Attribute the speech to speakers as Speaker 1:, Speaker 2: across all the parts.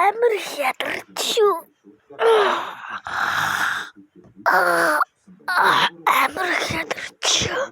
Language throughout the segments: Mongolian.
Speaker 1: амар хятадч шүү. Амар хятадч шүү.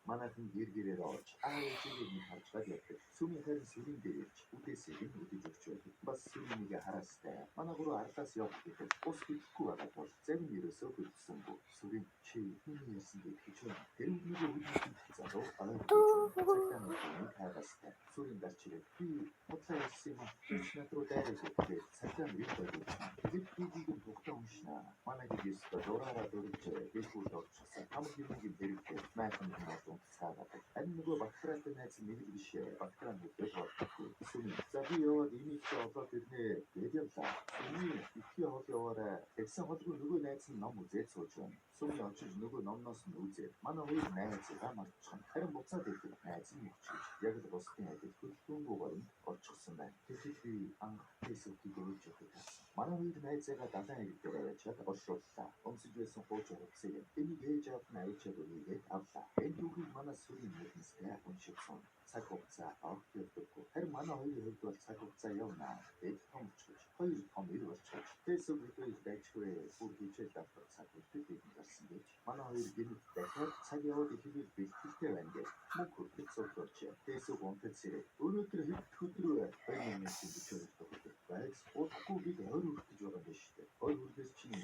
Speaker 2: Манайхан гэр-гэрээр орж аажигээ нэг харж байдаг. Сүмийн харин сүрийн дээр ирж үдээсээ үдэж өгч байдаг. Бас сүрийг харастай. Манай гурав ардаас явах гэдэг. Ус бидэхгүй байгаа тул зарим ерөөсөө хөдөлсөнгүй. Сүрийн чи хүний ярьсан гэж хэлж байна. Тэр үгнийгээ үднэс залуу цагтаа хайрастай. Сүрийн дарчирээ би бодлоо ярьсан юм. Чичнат руу дайрах гэдэг. Цагтаа нэг байдаг. Тэднийг тухтаа уншнаа. Манай гэрээс дураараа дөрөж дэвхүүл орчихсан. Хамаг юмгийн дэрэгтэй. Майхан хүмүүс цаагаад. Харин нөгөө Батраатай найз нэг биш. Батраа нүдэл болчихгүй. Сүрийн за би яваад энийг ч олоод ирнэ. Дэдэлээ. Сүрийн ихий хол яваарай. Тэгсэн холгүй нөгөө найз нь ном үзээд сууж байна. Сүрийн очиж нөгөө номноос нь үзээд манай хоёр найзгаа марцсан. Харин буцаад ирдэг найз нь өгч яг л бусдын адил хөдөлгөөнгүйгээр нь орчихсон байна. Тэгэхээр би анх фэйсбүүкийг өөрж явах. Манай хоёр найзгаа далайн ирэг дээр аваад оршууллаа. Өмсөж байсан хууч хувцсыг энийг ээж аав нь авчиад өгөөд авлаа. Энэ түүхийг манай сүрийн нэгнстэй уншигсан. Цаг хугацаа огт явдаггүй. Харин манай хоёрын хувьд бол цаг хугацаа явна. Эд томчж, хоёр том ир болчихж. Фэйсбүүкээр дайчгүй бүр хичээл давтах цаг үлдээд гарсан гэж. Манай хоёр гинт дахиад цаг яваад ихэвчлэн бэлтгэлтэй байна гэж. Мөнх хөдлөж суулгаач. Фэйсбүүк унтаж сэрээ. Өнөөдөр хэд өдөр вэ? 2 минутын бичвэр өгдөг. Байц удахгүй бид ойр үрдэж байгаа юм шүү дээ. Ойр үрдэж чинь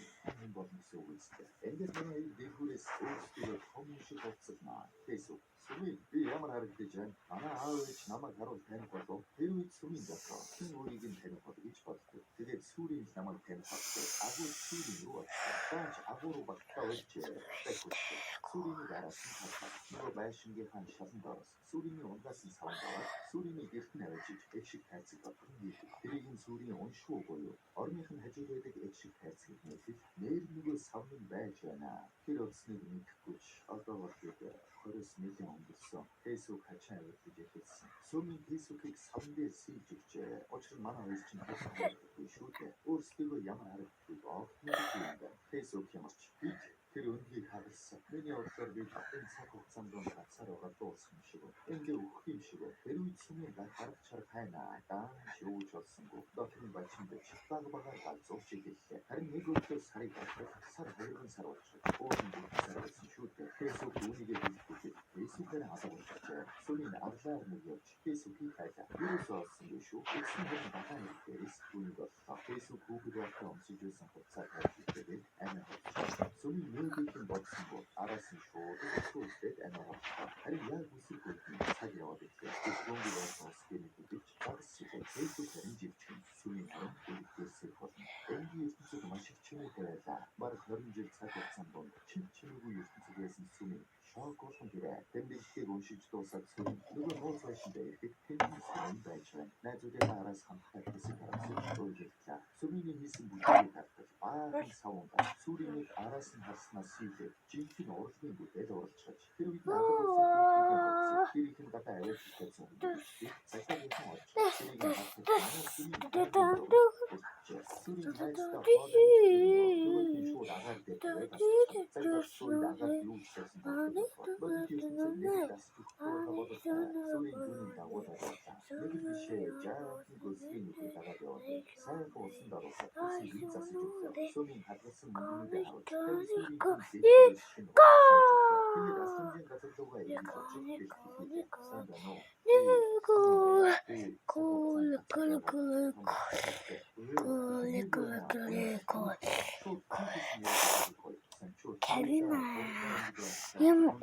Speaker 2: юм болно гэсэн үг үстэй. Эндээс манай хоёр дэвхүүрээс өөрсдөө том шиг болцсон. Фэйсбүүк сүмийн би ямар харагдаж байна? Манай аав ээж намайг харуул таних болов. Тэр үед сүмийн дотроо хэн өөрийг нь таних бол гэж боддог. Тэгээд сүрийн намайг таних болов. Агуу сүрийн рүү тааж агуу руу багтаа уулж сүрийн араас нь хатаа. Нөгөө байшингийнхаа шаланд орсон. Сүрийн ундаас нь савнд ороод сүрийн гэрт нь авчиж эх шиг тайцаг бодох юм. Тэрийг нь сүрийн уншгүй буюу орных нь хажууд байдаг эх шиг тайцаг нэлээд нэр нөгөө савнд байж байна. Тэр утсныг мэдэхгүй ч одоо бол гэдэг 20-с нэлийн өнгөрсөн. Фэйсбүүк хачаа авчиж хэлсэн. Сүмийн фэйсбүүкийг савн дээр сийж өгчээ. Учир нь манай хоёр чинь хэлсэн шүү дээ. Өөрсдөө ямар харагддаг огт мэдгүй юм байна. Фэйсбүүк ямарч бид тэр өнгийг хагалсан. Миний бодлоор би энэ цаг хугацаанд гацаар байгаа дуусах юм шиг байна. Ингээ өгөх юм шиг байна. Тэр үед сүмийн гарах чарга хайна. Дааш юуж болсонгүй. Дотрын бачин дээр баг галзууч ийлээ. Харин нэг өдөр сарыг гаргах сар 2 сар болчихсон. Өөдөн сар болсон шүү дээ. Фэйсбүүк үүнийгээ хэлдэг. Фэйсбүүкээр хасагчаа. Сүмийн аглаар нэг явж фэйсбүүкийг хайлаа. Юусоо олсон гэж шүү. Эцсийн хүн батан дээрээс үүнийг оллоо. Фэйсбүүк хүүхдүүд өмсөж байсан хугацаа тавьчихдаг. Амин болчихсон. Сүмийн нөөдийн бодсонгүй араас нь шууд өсөлтөд амин болчихсон. Харин яг үсэг цаг яваад ирлээ. Фэйсбүүкийг олсонгүй мэдээж багс шиг фэйсбүүкээр живчихсэн. Сүмийн үлдээсээр болно. Энгийн ертөнцид маш их чимээтэй байлаа. Бараг 20 жил цаг хугацаанд дунд чимээгүй ертөнцид байсан сүмийн шок болсон хэрэг. Тэмдэглэлийг уншиж дуусаад сүмийн нөгөө нууц байшин дээр тэтгэн байж байна. Найзуудынхаа араас хамтдаа хэсэг харагдаж ойлголаа. Сүмийн хийсэн бүтэгийг хардаж баахан савн сүрийн араас нь харснаас сүйдээ жинхэнэ урлагийн бүтээл уралчилж тэр үед тэрийг нь гадаа аваад хэлсэн. Цагтаа олж
Speaker 1: Карина, юм